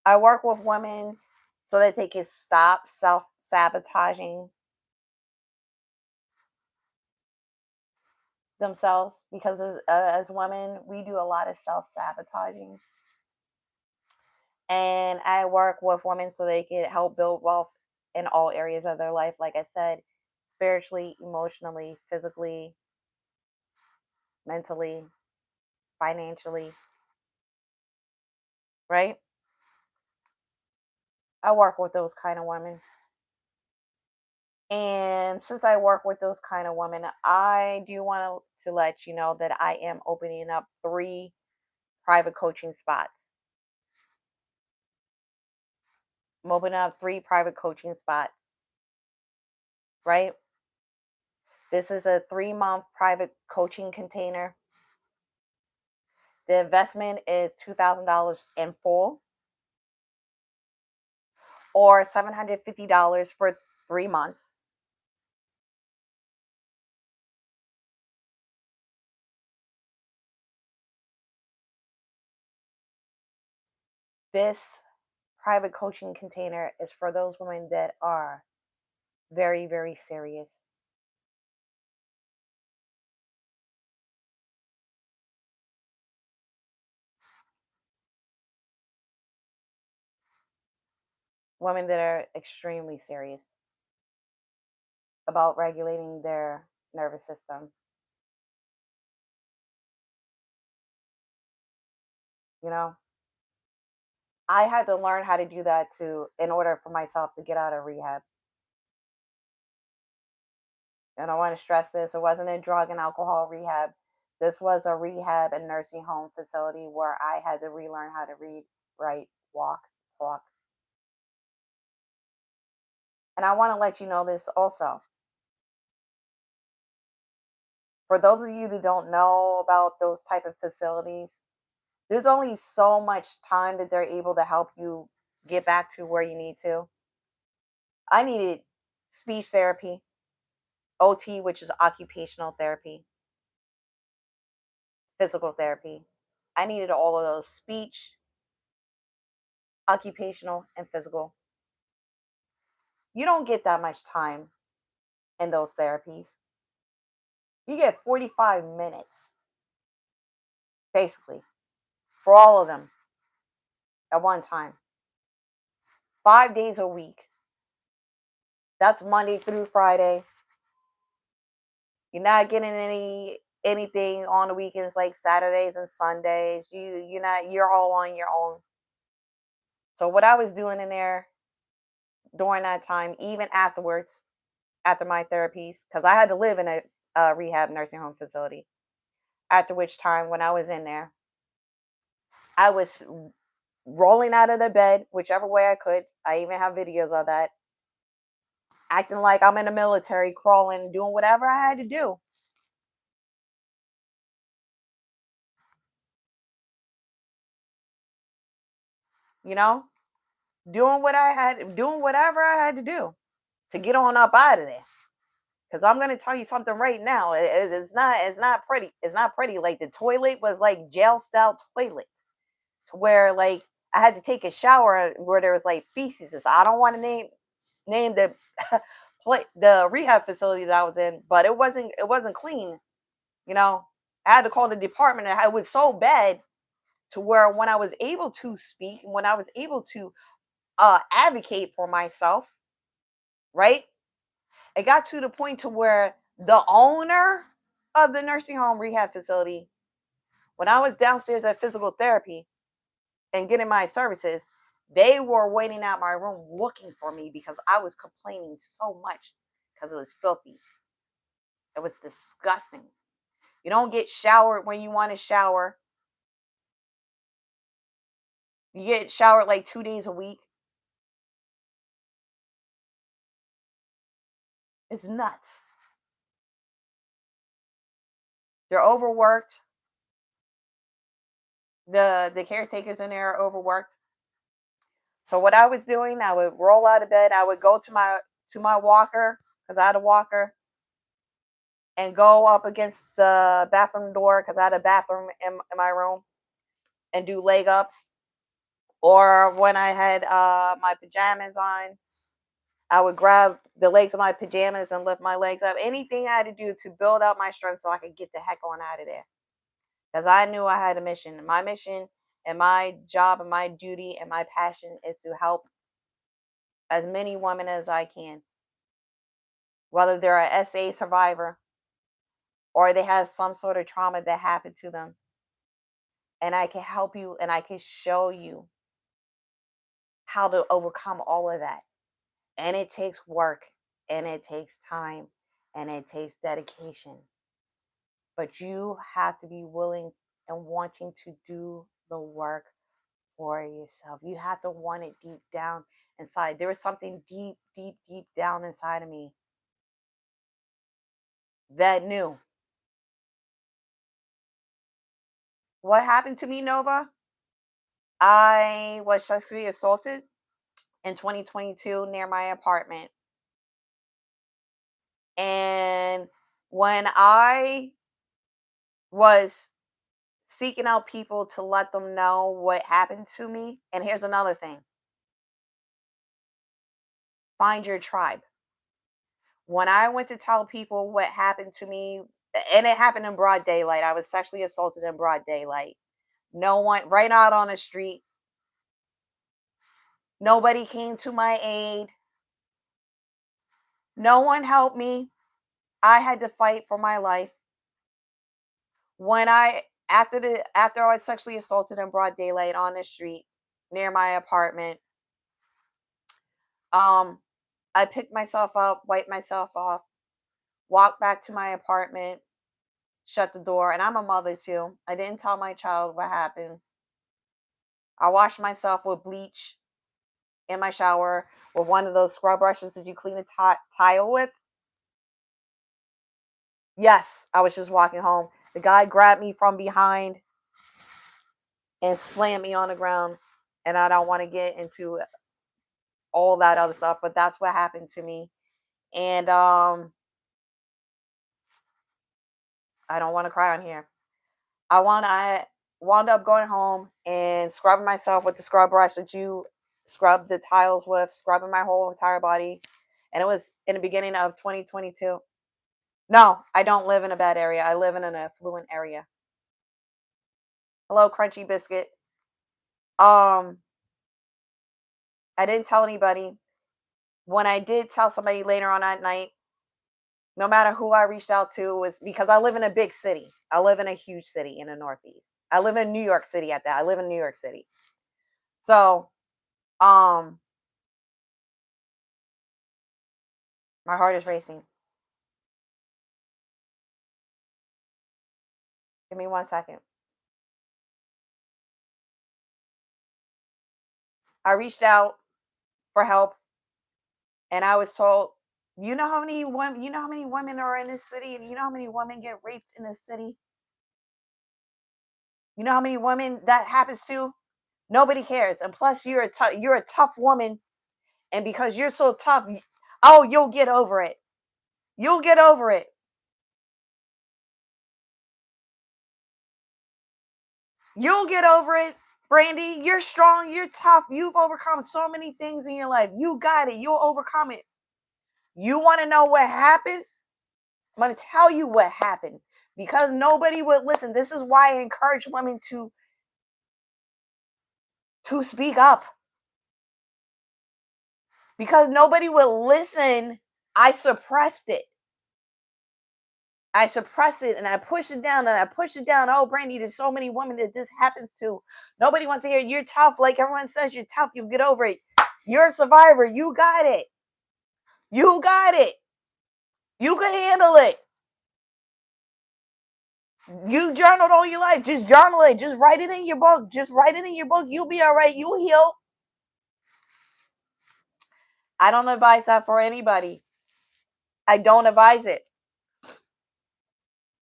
I work with women so that they can stop self sabotaging themselves, because as women, we do a lot of self sabotaging. And I work with women so they can help build wealth in all areas of their life. Like I said, spiritually, emotionally, physically, mentally, financially, right? I work with those kind of women. And since I work with those kind of women, I do want to let you know that I am opening up 3 private coaching spots. I'm opening up 3 private coaching spots, right? This is a 3-month private coaching container. The investment is $2,000 in full, or $750 for 3 months. This private coaching container is for those women that are very, very serious. Women that are extremely serious about regulating their nervous system. You know, I had to learn how to do that too in order for myself to get out of rehab. And I want to stress this, it wasn't a drug and alcohol rehab. This was a rehab and nursing home facility where I had to relearn how to read, write, walk, talk. And I want to let you know this also. For those of you who don't know about those type of facilities, there's only so much time that they're able to help you get back to where you need to. I needed speech therapy, OT, which is occupational therapy, physical therapy. I needed all of those: speech, occupational, and physical. You don't get that much time in those therapies. You get 45 minutes, basically, for all of them at one time, 5 days a week. That's Monday through Friday. You're not getting anything on the weekends like Saturdays and Sundays. You're all on your own. So what I was doing in there during that time, even afterwards, after my therapies, because I had to live in a rehab nursing home facility. After which time, when I was in there, I was rolling out of the bed, whichever way I could. I even have videos of that. Acting like I'm in the military, crawling, doing whatever I had to do. You know, doing whatever I had to do to get on up out of there. Because I'm gonna tell you something right now. It's not pretty. It's not pretty. Like the toilet was like jail style toilet, to where like I had to take a shower where there was like feces. So I don't want to name the the rehab facility that I was in, but it wasn't clean. You know, I had to call the department. And it was so bad to where when I was able to speak, when I was able to advocate for myself, right? It got to the point to where the owner of the nursing home rehab facility, when I was downstairs at physical therapy and getting my services, they were waiting out my room looking for me because I was complaining so much because it was filthy. It was disgusting. You don't get showered when you want to shower. You get showered like 2 days a week. It's nuts. They're overworked. The caretakers in there are overworked. So what I was doing, I would roll out of bed. I would go to my walker because I had a walker, and go up against the bathroom door because I had a bathroom in my room, and do leg ups. Or when I had my pajamas on, I would grab the legs of my pajamas and lift my legs up. Anything I had to do to build up my strength so I could get the heck on out of there. Because I knew I had a mission. My mission and my job and my duty and my passion is to help as many women as I can, whether they're a SA survivor or they have some sort of trauma that happened to them. And I can help you and I can show you how to overcome all of that. And it takes work and it takes time and it takes dedication. But you have to be willing and wanting to do the work for yourself. You have to want it deep down inside. There was something deep, deep, deep down inside of me that knew. What happened to me, Nova? I was sexually assaulted in 2022 near my apartment. And when I was seeking out people to let them know what happened to me, and here's another thing, find your tribe. When I went to tell people what happened to me, and it happened in broad daylight, I was sexually assaulted in broad daylight. No one, right out on the street, nobody came to my aid. No one helped me. I had to fight for my life. When I after I was sexually assaulted in broad daylight on the street near my apartment, um, I picked myself up, wiped myself off, walked back to my apartment, shut the door, and I'm a mother too. I didn't tell my child what happened. I washed myself with bleach in my shower with one of those scrub brushes that you clean a tile with. Yes, I was just walking home. The guy grabbed me from behind and slammed me on the ground. And I don't want to get into all that other stuff, but that's what happened to me. And I don't want to cry on here. I wound up going home and scrubbing myself with the scrub brush that you scrub the tiles with, scrubbing my whole entire body. And it was in the beginning of 2022. No, I don't live in a bad area. I live in an affluent area. Hello, Crunchy Biscuit. I didn't tell anybody. When I did tell somebody later on that night, no matter who I reached out to, was because I live in a big city. I live in a huge city in the Northeast. I live in New York City at that. I live in New York City. So, my heart is racing. Give me 1 second. I reached out for help, and I was told, you know how many women are in this city, and you know how many women get raped in this city. You know how many women that happens to? Nobody cares. And plus, you're a tough woman, and because you're so tough, oh, you'll get over it. You'll get over it. You'll get over it, Brandy. You're strong. You're tough. You've overcome so many things in your life. You got it. You'll overcome it. You want to know what happened? I'm going to tell you what happened because nobody would listen. This is why I encourage women to speak up because nobody would listen. I suppressed it. I suppress it and I push it down and I push it down. Oh, Brandy, there's so many women that this happens to. Nobody wants to hear you're tough. Like everyone says, you're tough. You get over it. You're a survivor. You got it. You got it. You can handle it. You journaled all your life. Just journal it. Just write it in your book. Just write it in your book. You'll be all right. You'll heal. I don't advise that for anybody. I don't advise it.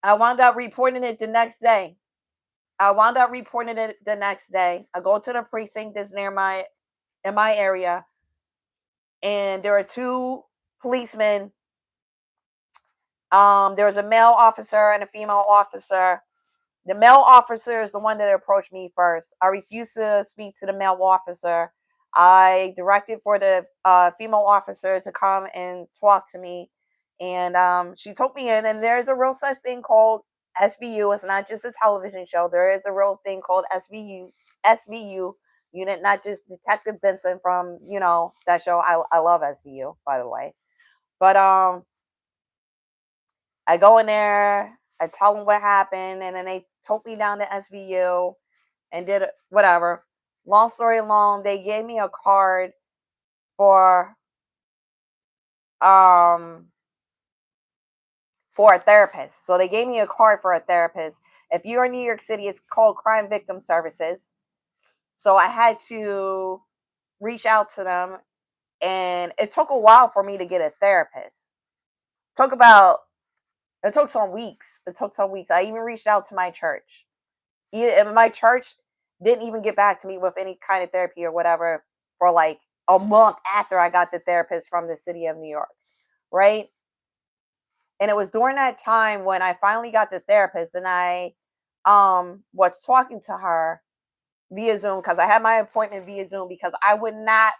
I wound up reporting it the next day. I go to the precinct that's in my area, and there are two policemen. There was a male officer and a female officer. The male officer is the one that approached me first. I refused to speak to the male officer. I directed for the female officer to come and talk to me, and she took me in. And there's a real such thing called SVU. It's not just a television show. There is a real thing called SVU unit, not just Detective Benson from that show. I love SVU, by the way. But I go in there, I tell them what happened, and then they took me down to SVU and did whatever. Long story long, they gave me a card for a therapist. So they gave me a card for a therapist. If you're in New York City, it's called Crime Victim Services. So I had to reach out to them, and it took a while for me to get a therapist. It took some weeks. I even reached out to my church. My church didn't even get back to me with any kind of therapy or whatever for like a month after I got the therapist from the city of New York, right? And it was during that time when I finally got the therapist, and I was talking to her via Zoom, because I had my appointment via Zoom, because I would not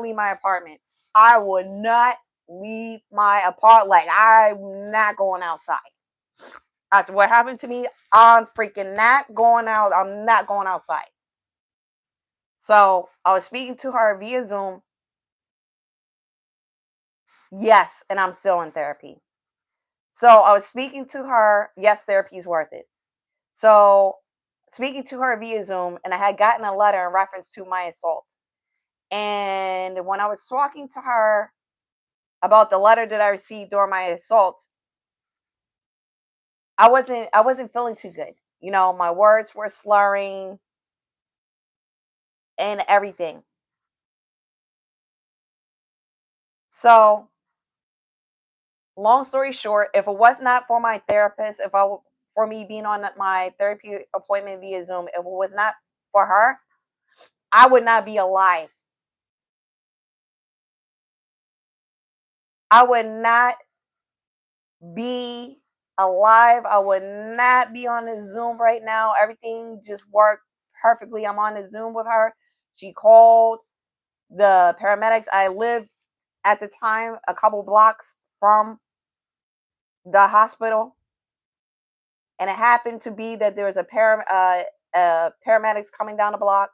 leave my apartment. I would not leave my apartment. Like, I'm not going outside. After what happened to me, I'm freaking not going out. I'm not going outside. So I was speaking to her via Zoom. Yes, and I'm still in therapy. So I was speaking to her. Yes, therapy is worth it. So speaking to her via Zoom, and I had gotten a letter in reference to my assault. And when I was talking to her about the letter that I received during my assault, I wasn't feeling too good. You know, my words were slurring and everything. So, long story short, if it was not for my therapist, for me being on my therapy appointment via Zoom, if it was not for her, I would not be alive. I would not be alive. I would not be on the Zoom right now. Everything just worked perfectly. I'm on the Zoom with her. She called the paramedics. I lived at the time a couple blocks from the hospital, and it happened to be that there was paramedics coming down the block.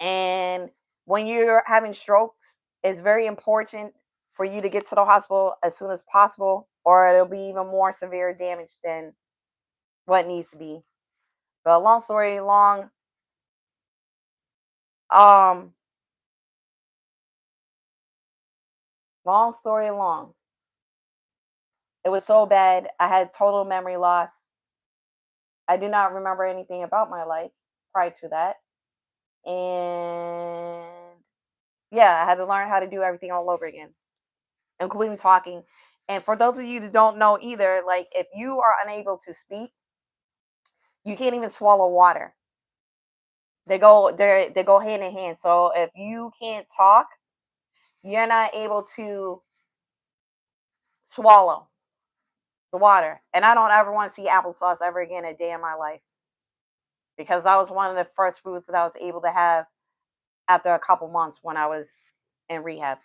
And when you're having strokes, it's very important for you to get to the hospital as soon as possible, or it'll be even more severe damage than what needs to be. But um, long story long, it was so bad. I had total memory loss. I do not remember anything about my life prior to that. And yeah, I had to learn how to do everything all over again, including talking. And for those of you that don't know either, like, if you are unable to speak, you can't even swallow water. They go hand in hand. So if you can't talk, you're not able to swallow the water. And I don't ever want to see applesauce ever again a day in my life, because that was one of the first foods that I was able to have after a couple months when I was in rehab.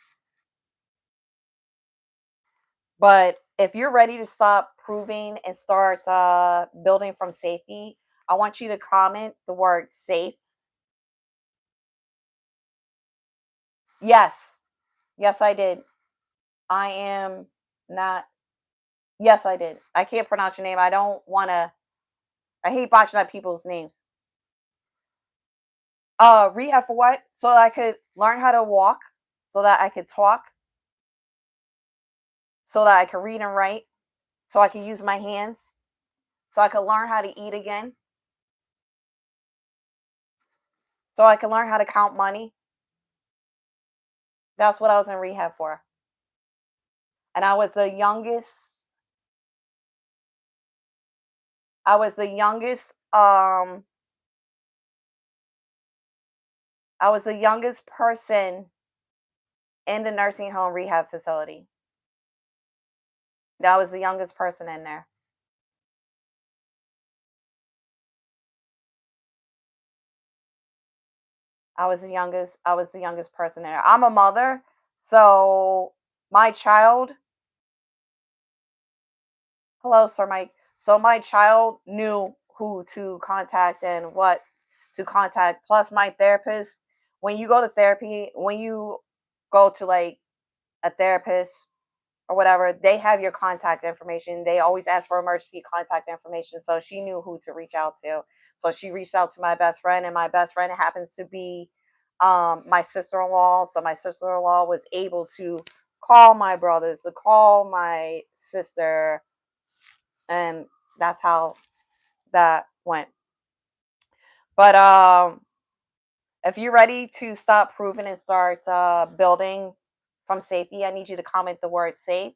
But if you're ready to stop proving and start building from safety, I want you to comment the word safe. Yes. Yes, I did. I am not. Yes, I did. I can't pronounce your name. I don't want to. I hate botching up people's names. Rehab for what? So that I could learn how to walk, so that I could talk, so that I could read and write, so I could use my hands, so I could learn how to eat again, so I could learn how to count money. That's what I was in rehab for. And I was the youngest person in the nursing home rehab facility. That was the youngest person in there. I was the youngest person there. I'm a mother, so my child, hello, Sir Mike. So my child knew who to contact and what to contact. Plus, my therapist. When you go to like a therapist or whatever, they have your contact information. They always ask for emergency contact information. So she knew who to reach out to. So she reached out to my best friend, and my best friend happens to be my sister in law. So my sister in law was able to call my brothers, to call my sister, and that's how that went. But if you're ready to stop proving and start building from safety, I need you to comment the word safe.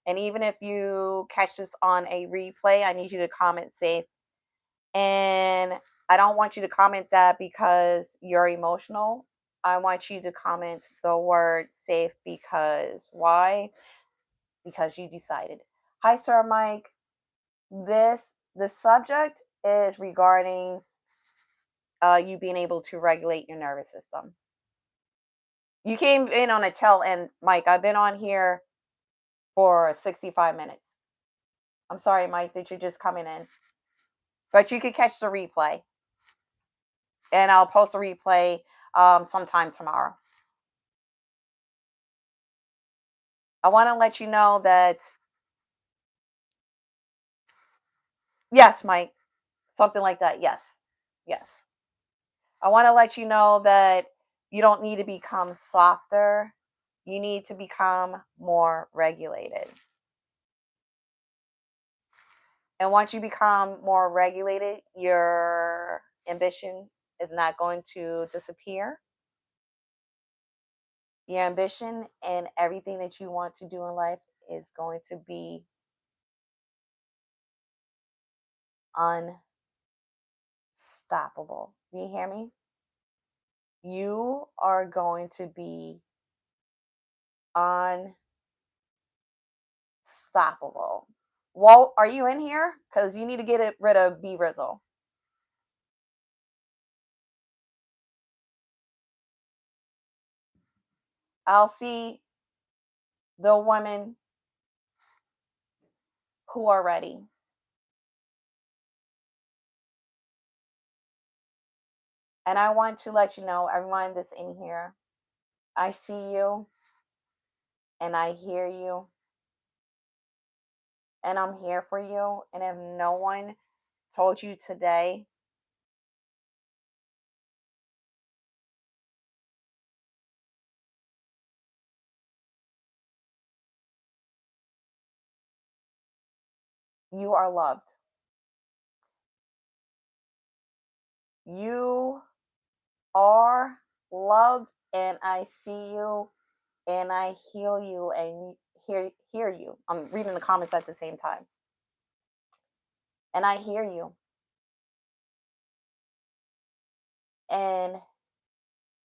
And even if you catch this on a replay, I need you to comment safe. And I don't want you to comment that because you're emotional. I want you to comment the word safe because why? Because you decided. Hi, Sir Mike. This the subject is regarding you being able to regulate your nervous system. You came in on a tail end, Mike. I've been on here for 65 minutes. I'm sorry, Mike, that you're just coming in. But you could catch the replay. And I'll post a replay sometime tomorrow. I want to let you know that, yes, Mike, something like that. Yes, yes. I want to let you know that you don't need to become softer. You need to become more regulated. And once you become more regulated, your ambition is not going to disappear. Your ambition and everything that you want to do in life is going to be unstoppable. Do you hear me? You are going to be unstoppable. Walt, are you in here? Because you need to get rid of B Rizzle. I'll see the women who are ready. And I want to let you know, everyone that's in here, I see you and I hear you and I'm here for you. And if no one told you today, you are loved. You are loved, and I see you and I heal you and hear you. I'm reading the comments at the same time. And I hear you. And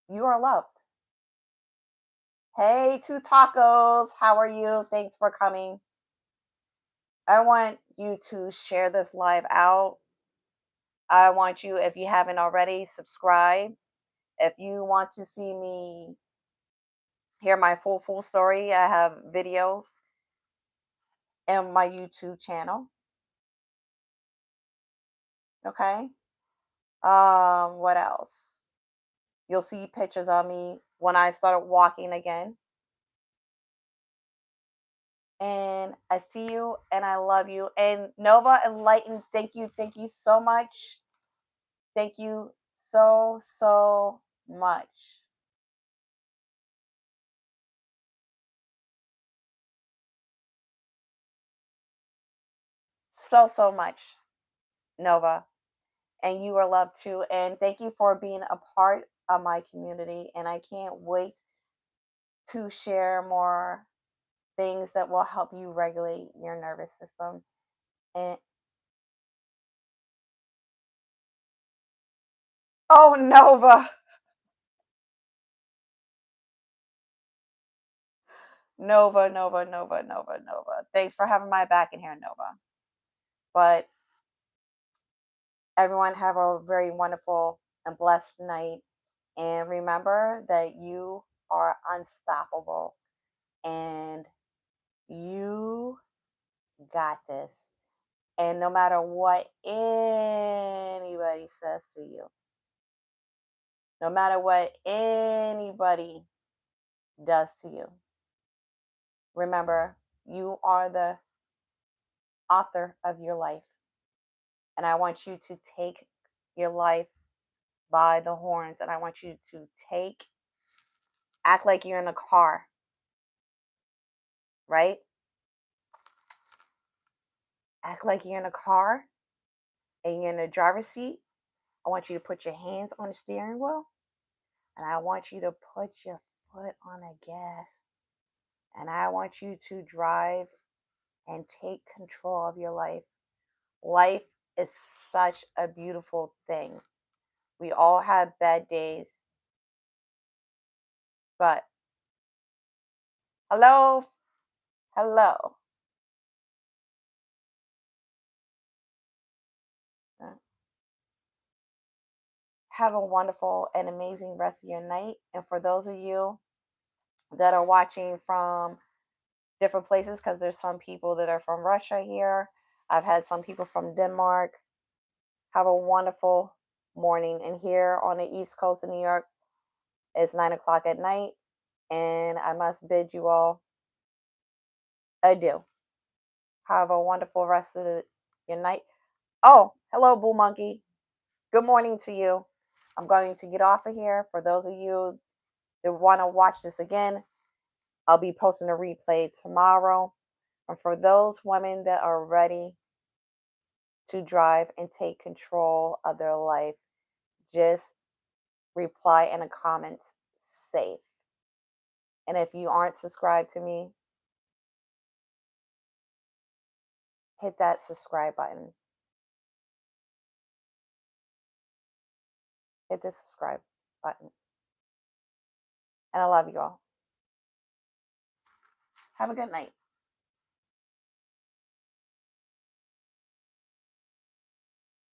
you are loved. Hey, Two Tacos, how are you? Thanks for coming. I want you to share this live out. I want you, if you haven't already, subscribe. If you want to see me hear my full story, I have videos in my YouTube channel. Okay. What else? You'll see pictures of me when I started walking again. And I see you and I love you. And Nova Enlightened, thank you so much. Thank you so much. So much, Nova. And you are loved too. And thank you for being a part of my community. And I can't wait to share more things that will help you regulate your nervous system. And oh, Nova. Nova. Thanks for having my back in here, Nova. But everyone have a very wonderful and blessed night. And remember that you are unstoppable and you got this. And no matter what anybody says to you, no matter what anybody does to you, remember you are the author of your life. And I want you to take your life by the horns. And I want you to act like you're in a car, right? Act like you're in a car and you're in the driver's seat. I want you to put your hands on the steering wheel and I want you to put your foot on the gas. And I want you to drive and take control of your life. Life is such a beautiful thing. We all have bad days, but hello, hello. Uh, Have a wonderful and amazing rest of your night. And for those of you that are watching from different places, because there's some people that are from Russia here, I've had some people from Denmark. Have a wonderful morning. And here on the East Coast of New York, it's 9 o'clock at night. And I must bid you all adieu. Have a wonderful rest of your night. Oh, hello, Bull Monkey. Good morning to you. I'm going to get off of here. For those of you that want to watch this again, I'll be posting a replay tomorrow. And for those women that are ready to drive and take control of their life, just reply in a comment safe. And if you aren't subscribed to me, hit that subscribe button. Hit the subscribe button. And I love you all. Have a good night.